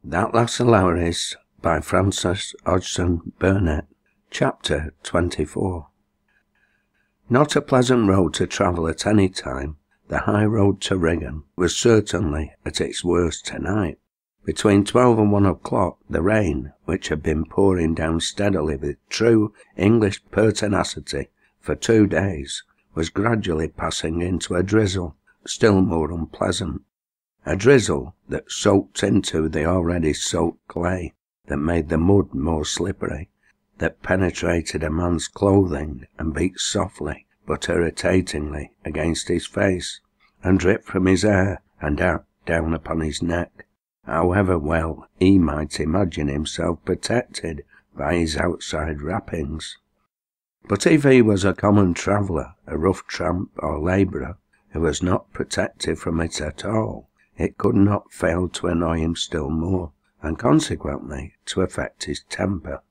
That Lass of LOWRIE'S by Francis Hodgson Burnett. Chapter 24. Not a pleasant road to travel at any time, the high road to Wigan was certainly at its worst tonight. Between 12 and 1 o'clock, the rain, which had been pouring down steadily with true English pertinacity for 2 days, was gradually passing into a drizzle, still more unpleasant. A drizzle that soaked into the already soaked clay, that made the mud more slippery, that penetrated a man's clothing and beat softly but irritatingly against his face, and dripped from his hair and down upon his neck, however well he might imagine himself protected by his outside wrappings. But if he was a common traveller, a rough tramp or labourer, who was not protected from it at all, it could not fail to annoy him still more, and consequently to affect his temper.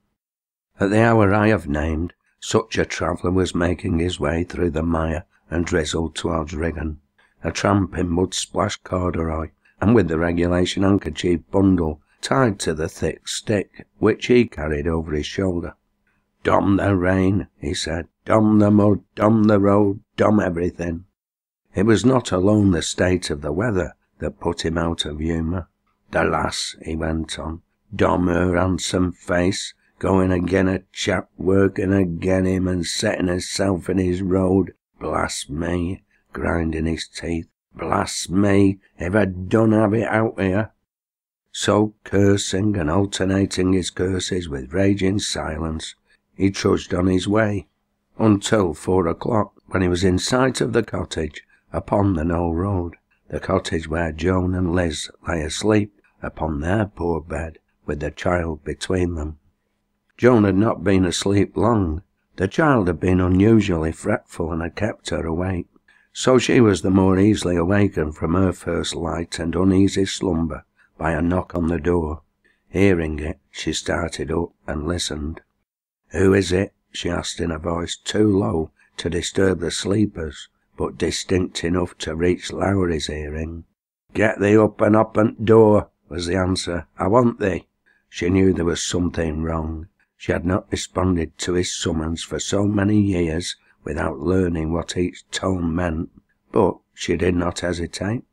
At the hour I have named, such a traveller was making his way through the mire and drizzle towards Wigan, a tramp in mud-splashed corduroy, and with the regulation handkerchief bundle tied to the thick stick which he carried over his shoulder. "Damn the rain," he said, "damn the mud, damn the road, damn everything." It was not alone the state of the weather that put him out of humour. "The lass," he went on, "damn her handsome face, going again a chap, working again him and setting herself in his road. Blast me," grinding his teeth, "blast me, if I don't have it out here." So, cursing and alternating his curses with raging silence, he trudged on his way, until 4 o'clock, when he was in sight of the cottage upon the Knoll road, the cottage where Joan and Liz lay asleep upon their poor bed, with the child between them. Joan had not been asleep long. The child had been unusually fretful and had kept her awake, so she was the more easily awakened from her first light and uneasy slumber by a knock on the door. Hearing it, she started up and listened. "Who is it?" she asked in a voice too low to disturb the sleepers, but distinct enough to reach Lowrie's hearing. "Get thee up and open the door," was the answer. "I want thee." She knew there was something wrong. She had not responded to his summons for so many years without learning what each tone meant, but she did not hesitate.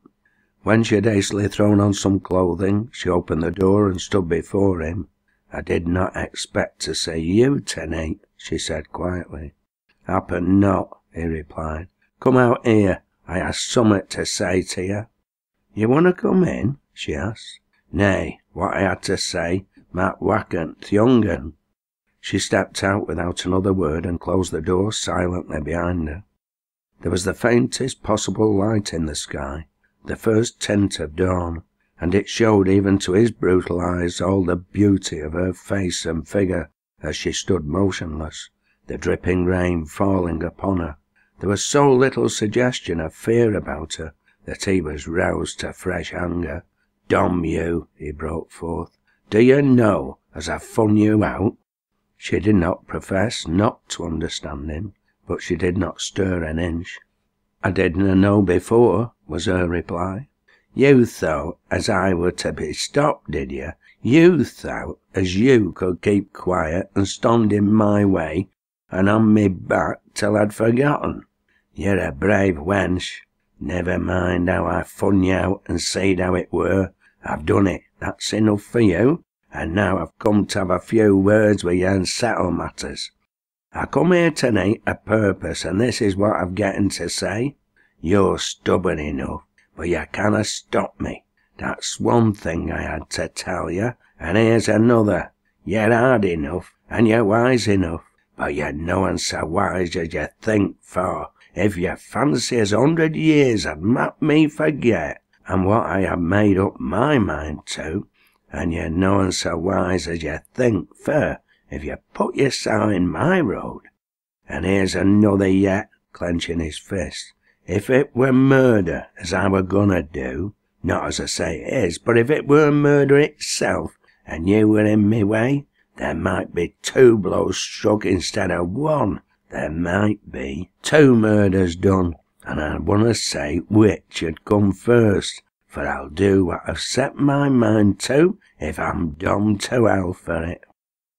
When she had hastily thrown on some clothing, she opened the door and stood before him. "I did not expect to see you tonight," she said quietly. "Happen not," he replied. "Come out here, I have summat to say to you." "You want to come in?" she asked. "Nay, what I had to say might wakken th' young un." She stepped out without another word and closed the door silently behind her. There was the faintest possible light in the sky, the first tint of dawn, and it showed even to his brutal eyes all the beauty of her face and figure as she stood motionless, the dripping rain falling upon her. There was so little suggestion of fear about her that he was roused to fresh anger. "Damn you," he broke forth, "do you know as I've fun you out?" She did not profess not to understand him, but she did not stir an inch. "I didna know before," was her reply. "You thought as I were to be stopped, did you? You thought as you could keep quiet and stand in my way and on me back till I'd forgotten? You're a brave wench. Never mind how I fun you out and seed how it were. I've done it, that's enough for you, and now I've come to have a few words with you and settle matters. I come here tonight a purpose, and this is what I've getten to say. You're stubborn enough, but you canna stop me. That's one thing I had to tell you, and here's another. You're hard enough, and you're wise enough, but you're noan so wise as you think, for if you fancy as 100 years had made me forget, and what I have made up my mind to, and you're noan so wise as you think, for if you put yourself in my road, and here's another yet," clenching his fist, "if it were murder as I were gonna do, not as I say it is, but if it were murder itself, and you were in me way, there might be 2 blows struck instead of 1. There might be 2 murders done, and I wanna say which had come first, for I'll do what I've set my mind to, if I'm dommed to hell for it."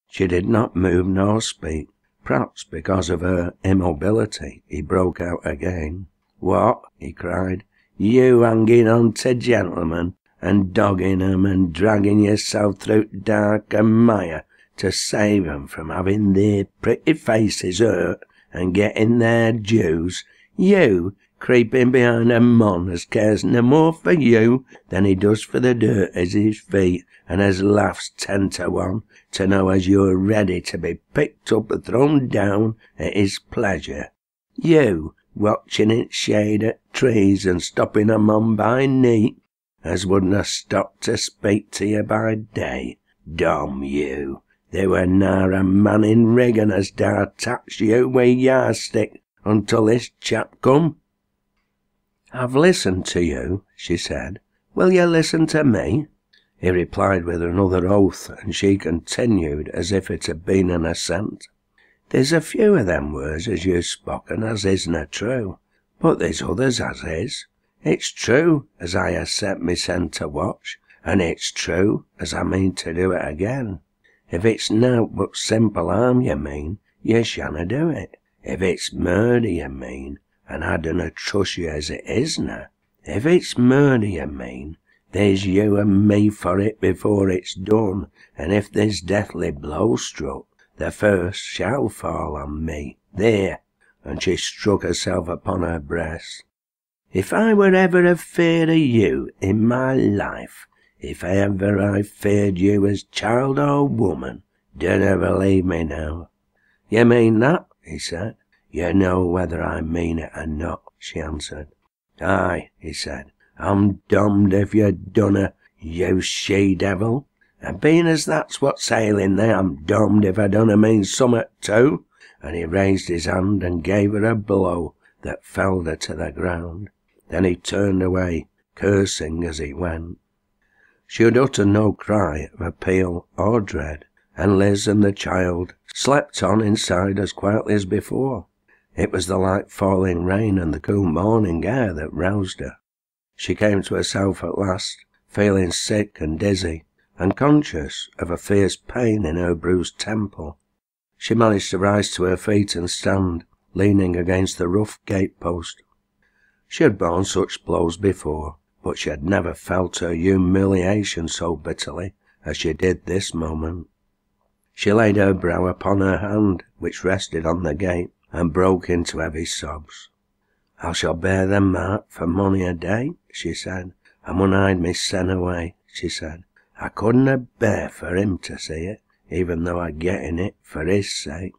She did not move nor speak. Perhaps because of her immobility, he broke out again. "What?" he cried. "You hanging on to gentlemen, and dogging 'em, and dragging yourself through dark and mire to save 'em from having their pretty faces hurt and getting their dues? You creeping behind a mon as cares no more for you than he does for the dirt at his feet, and as laughs 10 to 1 to know as you're ready to be picked up and thrown down at his pleasure. You watching its shade at trees and stopping 'em on by night, as wouldn't ha' stopped to speak to you by day. Dom you, there were ne'er a man in Riggin as dare touch you wi' yardstick until this chap come." "I've listened to you," she said. "Will you listen to me?" He replied with another oath, and she continued as if it had been an assent. "There's a few of them words as you've spoken as isna true, but there's others as is. It's true as I ha' set mysen to watch, and it's true as I mean to do it again. If it's nowt but simple harm you mean, you shanna do it. If it's murder you mean, and I dunna trust you as it isna, if it's murder you mean, there's you and me for it before it's done, and if there's deathly blow struck, the first shall fall on me. There," and she struck herself upon her breast. "If I were ever afeard of you in my life, if ever I feared you as child or woman, dunna believe me now." "You mean that?" he said. "You know whether I mean it or not," she answered. "Aye," he said, "I'm dommed if you dunna, you she-devil. And being as that's what's ailing thee, I'm dommed if I dunna mean summat too." And he raised his hand and gave her a blow that felled her to the ground. Then he turned away, cursing as he went. She had uttered no cry of appeal or dread, and Liz and the child slept on inside as quietly as before. It was the light falling rain and the cool morning air that roused her. She came to herself at last, feeling sick and dizzy, and conscious of a fierce pain in her bruised temple. She managed to rise to her feet and stand, leaning against the rough gate-post. She had borne such blows before, but she had never felt her humiliation so bitterly as she did this moment. She laid her brow upon her hand, which rested on the gate, and broke into heavy sobs. "I shall bear the mark for mony a day," she said. "I mun hide me sen away," she said. "I couldna bear for him to see it, even though I get in it for his sake.